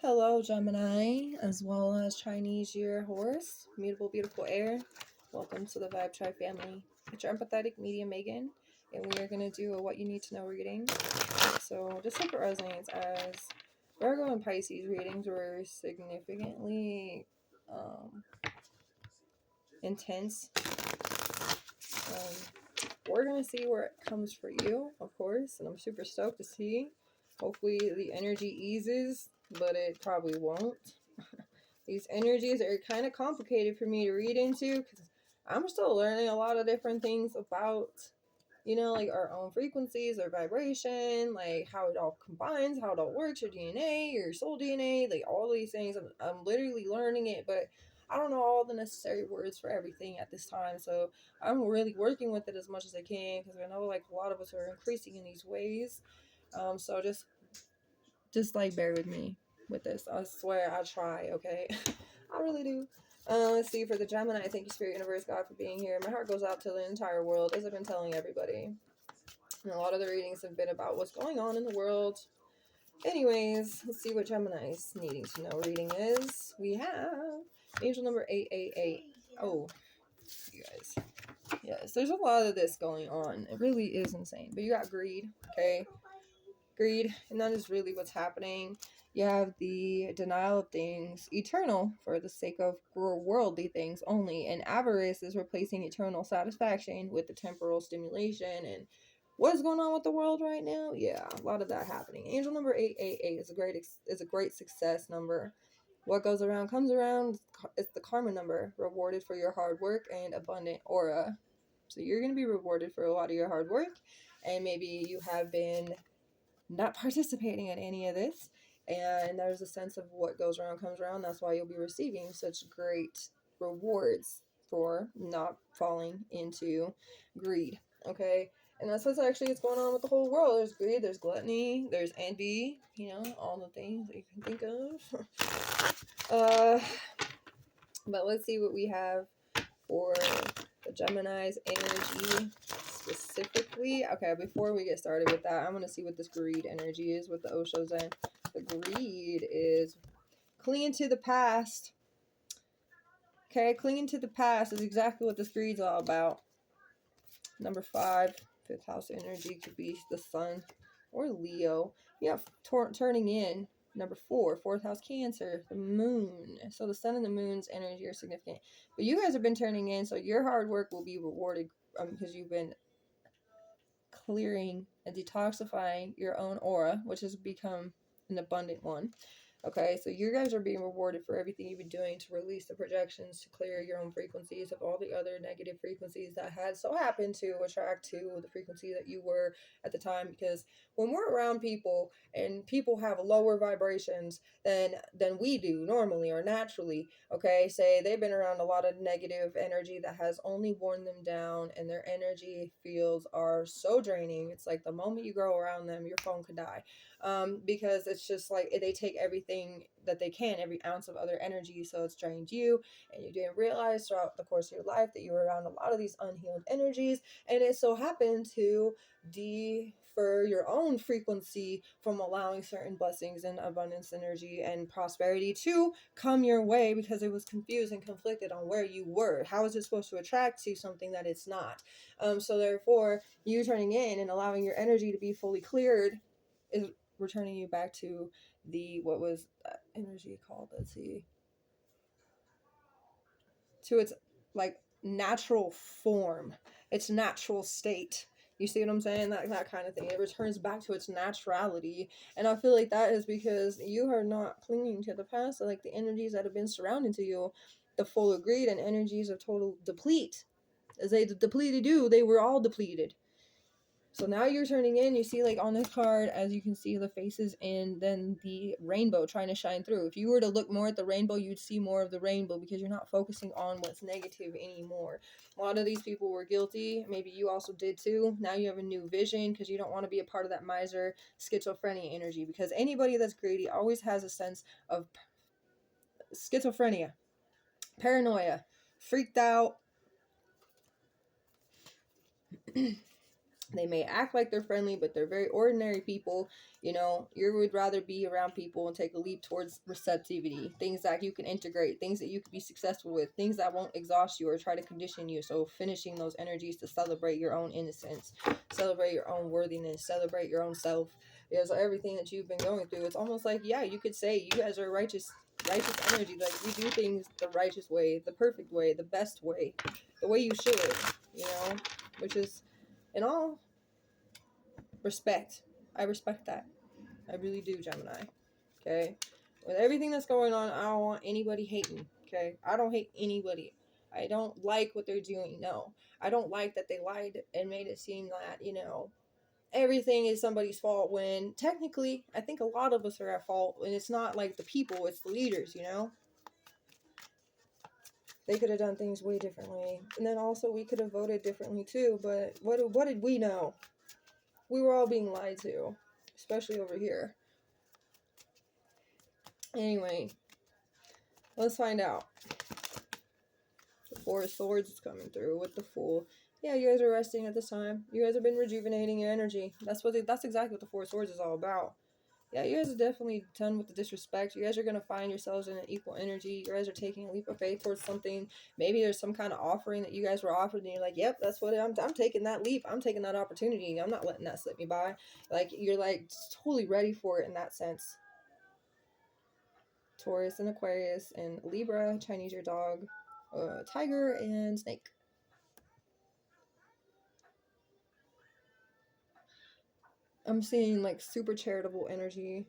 Hello, Gemini, as well as Chinese year horse, mutable, beautiful air. Welcome to the Vibe Tribe family. It's your empathetic medium, Megan, and we are going to do a what you need to know reading. So, just hope it resonates, as Virgo and Pisces readings were significantly intense. We're going to see where it comes for you, of course, and I'm super stoked to see. Hopefully the energy eases, but it probably won't. These energies are kind of complicated for me to read into because I'm still learning a lot of different things about, like our own frequencies, our vibration, like how it all combines, how it all works, your DNA, your soul DNA, like all these things. I'm literally learning it, but I don't know all the necessary words for everything at this time. So I'm really working with it as much as I can because I know like a lot of us are increasing in these ways. So just like bear with me with this. I swear I try, okay? I really do. Let's see, for the Gemini, thank you, Spirit, Universe, God, for being here. My heart goes out to the entire world, as I've been telling everybody. And a lot of the readings have been about what's going on in the world. Anyways, let's see what Gemini's needing to know reading is. We have angel number 888. Oh, you guys. Yes, there's a lot of this going on. It really is insane. But you got greed, okay? Greed, and that is really what's happening. You have the denial of things eternal for the sake of worldly things only, and avarice is replacing eternal satisfaction with the temporal stimulation. And what is going on with the world right now? Yeah, a lot of that happening. Angel number 888 is a great success number. What goes around comes around. It's the karma number, rewarded for your hard work and abundant aura. So you're going to be rewarded for a lot of your hard work, and maybe you have been not participating in any of this, and there's a sense of what goes around comes around. That's why you'll be receiving such great rewards for not falling into greed, okay? And that's what's going on with the whole world. There's greed, there's gluttony, there's envy, all the things that you can think of. But let's see what we have for the Gemini's energy specifically. Okay, before we get started with that, I'm going to see what this greed energy is with the Osho Zen. The greed is clinging to the past. Okay, clinging to the past is exactly what this greed's all about. Number 5, 5th house energy could be the sun or Leo. You have turning in. Number 4, 4th house Cancer, the moon. So the sun and the moon's energy are significant. But you guys have been turning in, so your hard work will be rewarded because you've been clearing and detoxifying your own aura, which has become an abundant one. Okay, so you guys are being rewarded for everything you've been doing to release the projections, to clear your own frequencies of all the other negative frequencies that had so happened to attract to the frequency that you were at the time. Because when we're around people and people have lower vibrations than we do normally or naturally, okay, say they've been around a lot of negative energy that has only worn them down, and their energy fields are so draining. It's like the moment you go around them, your phone could die. Because it's just like they take everything that they can, every ounce of other energy, so it's drained you, and you didn't realize throughout the course of your life that you were around a lot of these unhealed energies, and it so happened to defer your own frequency from allowing certain blessings and abundance energy and prosperity to come your way, because it was confused and conflicted on where you were. How is it supposed to attract to something that it's not? So therefore, you turning in and allowing your energy to be fully cleared is returning you back to what was that energy called? Let's see. To its like natural form, its natural state. You see what I'm saying? That kind of thing. It returns back to its naturality. And I feel like that is because you are not clinging to the past. So like the energies that have been surrounding to you, the full of greed and energies of total deplete. As they depleted you, they were all depleted. So now you're turning in, you see like on this card, as you can see the faces and then the rainbow trying to shine through. If you were to look more at the rainbow, you'd see more of the rainbow because you're not focusing on what's negative anymore. A lot of these people were guilty. Maybe you also did too. Now you have a new vision because you don't want to be a part of that miser schizophrenia energy, because anybody that's greedy always has a sense of schizophrenia, paranoia, freaked out. They may act like they're friendly, but they're very ordinary people. You know, you would rather be around people and take a leap towards receptivity, things that you can integrate, things that you could be successful with, things that won't exhaust you or try to condition you. So finishing those energies to celebrate your own innocence, celebrate your own worthiness, celebrate your own self. Because everything that you've been going through, it's almost like, yeah, you could say you guys are righteous energy. Like, we do things the righteous way, the perfect way, the best way, the way you should, you know, which is, in all respect, I respect that. I really do, Gemini. Okay? With everything that's going on, I don't want anybody hating. Okay? I don't hate anybody. I don't like what they're doing. No. I don't like that they lied and made it seem that, you know, everything is somebody's fault, when technically I think a lot of us are at fault, and it's not like the people, it's the leaders, you know? They could have done things way differently. And then also we could have voted differently too, but what did we know? We were all being lied to, especially over here. Anyway, let's find out. The Four of Swords is coming through with the Fool. Yeah, you guys are resting at this time. You guys have been rejuvenating your energy. That's exactly what the Four of Swords is all about. Yeah, you guys are definitely done with the disrespect. You guys are going to find yourselves in an equal energy. You guys are taking a leap of faith towards something. Maybe there's some kind of offering that you guys were offered, and you're like, yep, that's what I'm taking that leap. I'm taking that opportunity. I'm not letting that slip me by. Like, you're like totally ready for it in that sense. Taurus and Aquarius and Libra, Chinese your dog, tiger and snake. I'm seeing like super charitable energy.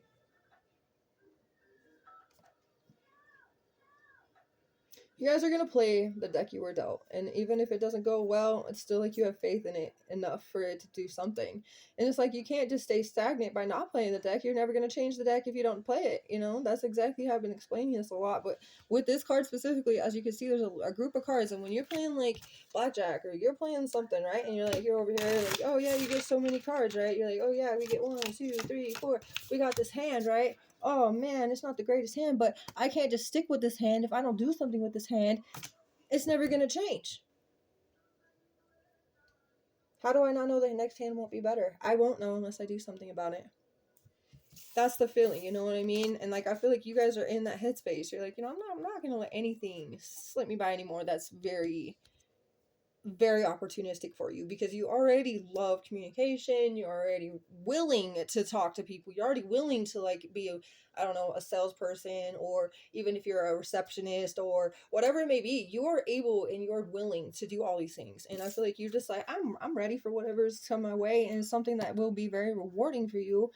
You guys are going to play the deck you were dealt. And even if it doesn't go well, it's still like you have faith in it enough for it to do something. And it's like you can't just stay stagnant by not playing the deck. You're never going to change the deck if you don't play it. You know, that's exactly how I've been explaining this a lot. But with this card specifically, as you can see, there's a group of cards. And when you're playing like blackjack or you're playing something, right? And you're like, you're over here, like, oh yeah, you get so many cards, right? You're like, oh yeah, we get 1, 2, 3, 4. We got this hand, right? Oh man, it's not the greatest hand, but I can't just stick with this hand. If I don't do something with this hand, it's never going to change. How do I not know the next hand won't be better? I won't know unless I do something about it. That's the feeling, you know what I mean? And like, I feel like you guys are in that headspace. You're like, you know, I'm not going to let anything slip me by anymore. That's very opportunistic for you, because you already love communication. You're already willing to talk to people. You're already willing to like be I don't know, a salesperson, or even if you're a receptionist or whatever it may be, you are able and you're willing to do all these things. And I feel like you just like, I'm ready for whatever's come my way, and it's something that will be very rewarding for you.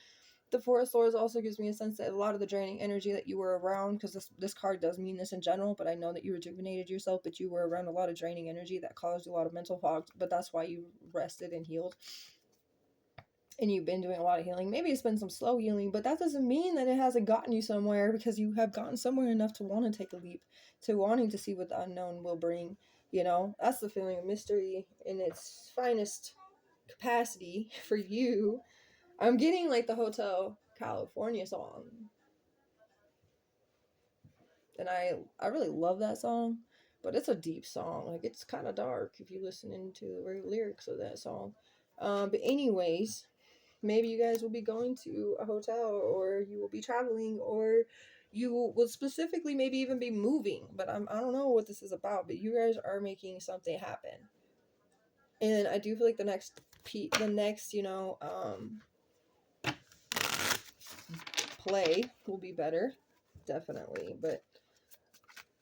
The Four of Swords also gives me a sense that a lot of the draining energy that you were around, because this card does mean this in general, but I know that you rejuvenated yourself, but you were around a lot of draining energy that caused a lot of mental fog, but that's why you rested and healed. And you've been doing a lot of healing. Maybe it's been some slow healing, but that doesn't mean that it hasn't gotten you somewhere, because you have gotten somewhere enough to want to take a leap, to wanting to see what the unknown will bring. You know, that's the feeling of mystery in its finest capacity for you. I'm getting like the Hotel California song. And I really love that song, but it's a deep song. Like, it's kind of dark if you listen into the lyrics of that song. But anyways, maybe you guys will be going to a hotel, or you will be traveling, or you will specifically maybe even be moving. But I don't know what this is about, but you guys are making something happen. And I do feel like the next, you know, play will be better, definitely. But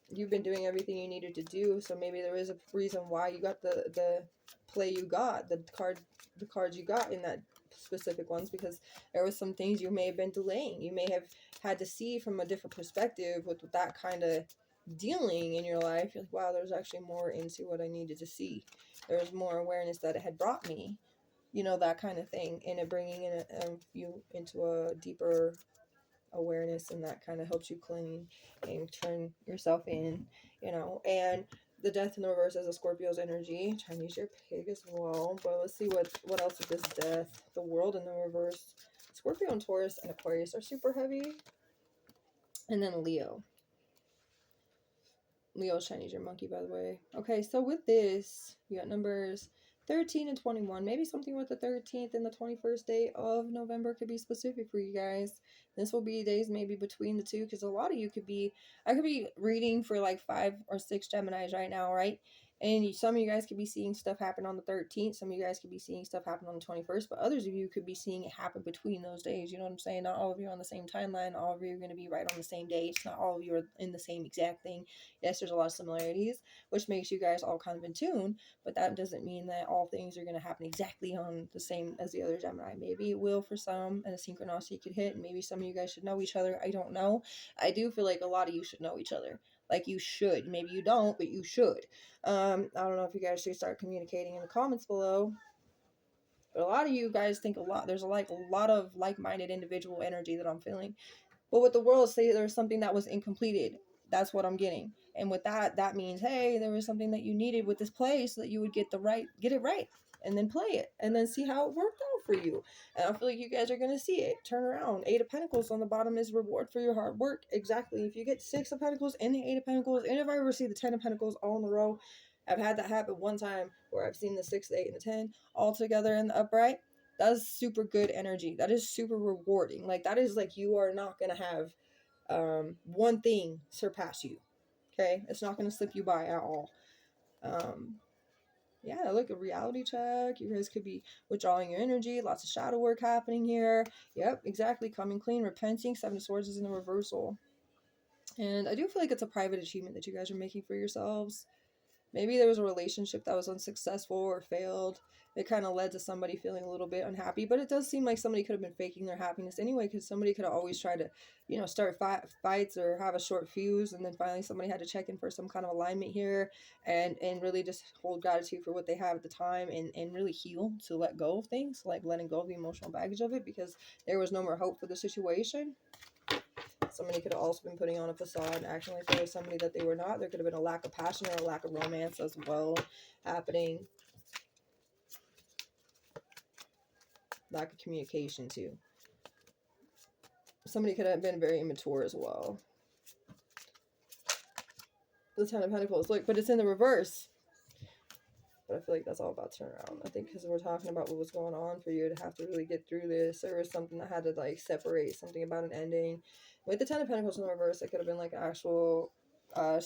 you've been doing everything you needed to do, so maybe there is a reason why you got the play you got, the cards you got in that specific ones, because there was some things you may have been delaying. You may have had to see from a different perspective with that kind of dealing in your life. You're like, wow, there's actually more into what I needed to see. There's more awareness that it had brought me, you know, that kind of thing, and it bringing in you into a deeper awareness, and that kind of helps you clean and turn yourself in, you know. And the Death in the reverse is a Scorpio's energy. Chinese your pig as well. But let's see what else with this Death. The World in the reverse. Scorpio and Taurus and Aquarius are super heavy. And then Leo. Leo's Chinese your monkey, by the way. Okay, so with this, you got numbers 13 and 21. Maybe something with the 13th and the 21st day of November could be specific for you guys. This will be days maybe between the two, because a lot of you could be, I could be reading for like 5 or 6 Geminis right now, right? And some of you guys could be seeing stuff happen on the 13th. Some of you guys could be seeing stuff happen on the 21st. But others of you could be seeing it happen between those days. You know what I'm saying? Not all of you are on the same timeline. All of you are going to be right on the same day. It's not all of you are in the same exact thing. Yes, there's a lot of similarities, which makes you guys all kind of in tune. But that doesn't mean that all things are going to happen exactly on the same as the other Gemini. Maybe it will for some, and a synchronicity could hit. And maybe some of you guys should know each other. I don't know. I do feel like a lot of you should know each other. Like you should. Maybe you don't, but you should. I don't know if you guys should start communicating in the comments below. But a lot of you guys think a lot. There's like a lot of like-minded individual energy that I'm feeling. But with the world, say there's something that was incompleted. That's what I'm getting. And with that, that means, hey, there was something that you needed with this play so that you would get it right, and then play it, and then see how it worked out for you. And I feel like you guys are going to see it turn around. 8 of Pentacles on the bottom is reward for your hard work. Exactly. If you get 6 of Pentacles and the 8 of Pentacles, and if I ever see the 10 of Pentacles all in a row, I've had that happen one time where I've seen the 6, the 8, and the 10 all together in the upright. That's super good energy. That is super rewarding. Like, that is like you are not going to have one thing surpass you. Okay? It's not going to slip you by at all. Yeah, look, a reality check. You guys could be withdrawing your energy. Lots of shadow work happening here. Yep, exactly. Coming clean, repenting. 7 of Swords is in the reversal. And I do feel like it's a private achievement that you guys are making for yourselves. Maybe there was a relationship that was unsuccessful or failed. It kind of led to somebody feeling a little bit unhappy, but it does seem like somebody could have been faking their happiness anyway, because somebody could have always tried to, you know, start fights or have a short fuse, and then finally somebody had to check in for some kind of alignment here, and really just hold gratitude for what they have at the time, and really heal to let go of things, like letting go of the emotional baggage of it, because there was no more hope for the situation. Somebody could have also been putting on a facade, acting like they were somebody that they were not. There could have been a lack of passion or a lack of romance as well happening. Lack of communication too. Somebody could have been very immature as well. The 10 of Pentacles. Look, but it's in the reverse. But I feel like that's all about to turn around. I think because we're talking about what was going on for you to have to really get through this. There was something that had to like separate, something about an ending. With the 10 of Pentacles in the reverse, it could have been like an actual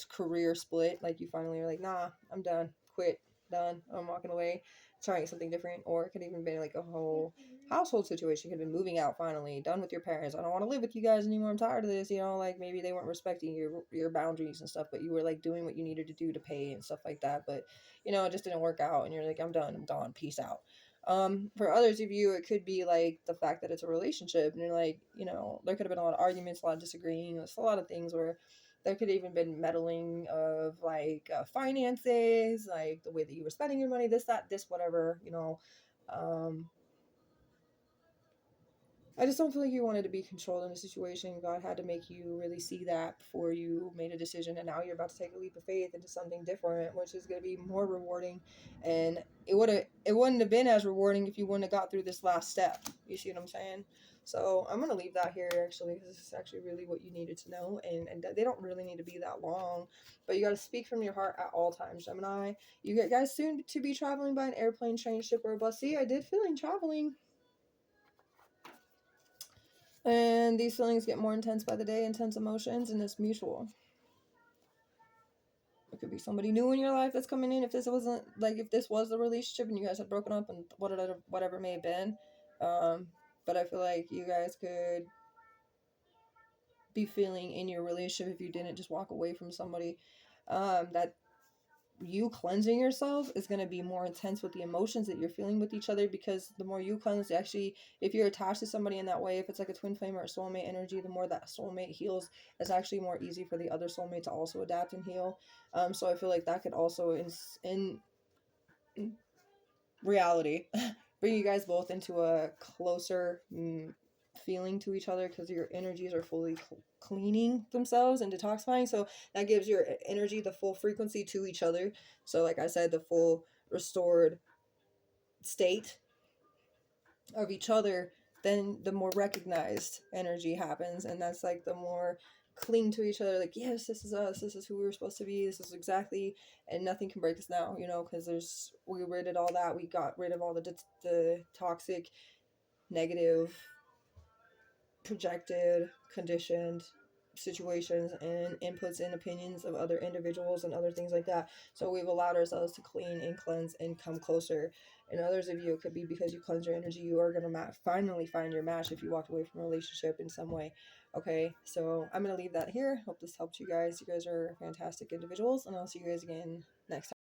career split. Like you finally are like, nah, I'm done. Quit. Done. I'm walking away. Trying something different. Or it could even be like a whole household situation. Could have been moving out finally. Done with your parents. I don't want to live with you guys anymore. I'm tired of this. You know, like maybe they weren't respecting your boundaries and stuff, but you were like doing what you needed to do to pay and stuff like that. But you know, it just didn't work out, and you're like, I'm done, I'm gone, peace out. For others of you, it could be like the fact that it's a relationship, and you're like, you know, there could have been a lot of arguments, a lot of disagreeing. There's a lot of things where there could have even been meddling of like finances, like the way that you were spending your money, this, that, this, whatever, you know. I just don't feel like you wanted to be controlled in a situation. God had to make you really see that before you made a decision, and now you're about to take a leap of faith into something different, which is going to be more rewarding. And it wouldn't have been as rewarding if you wouldn't have got through this last step. You see what I'm saying? So I'm going to leave that here actually, because this is actually really what you needed to know, and they don't really need to be that long, but you got to speak from your heart at all times, Gemini. You get guys soon to be traveling by an airplane, train, ship, or a bus. See, I did feeling traveling. And these feelings get more intense by the day, intense emotions, and it's mutual. It could be somebody new in your life that's coming in. If this wasn't, like, if this was the relationship and you guys had broken up and whatever it may have been. But I feel like you guys could be feeling in your relationship, if you didn't just walk away from somebody, that you cleansing yourself is going to be more intense with the emotions that you're feeling with each other, because the more you cleanse, actually, if you're attached to somebody in that way, if it's like a twin flame or a soulmate energy, the more that soulmate heals, it's actually more easy for the other soulmate to also adapt and heal. So I feel like that could also in reality bring you guys both into a closer feeling to each other, because your energies are fully cleaning themselves and detoxifying, so that gives your energy the full frequency to each other. So like I said, the full restored state of each other then the more recognized energy happens, and that's like the more cling to each other, like, yes, this is us, this is who we were supposed to be, this is exactly, and nothing can break us now, you know, because we rid of all that, we got rid of all the toxic, negative, projected, conditioned situations and inputs and opinions of other individuals and other things like that. So we've allowed ourselves to clean and cleanse and come closer. And others of you, it could be because you cleanse your energy, you are going to finally find your match if you walked away from a relationship in some way. Okay, so I'm going to leave that here. Hope this helped you guys. You guys are fantastic individuals, and I'll see you guys again next time.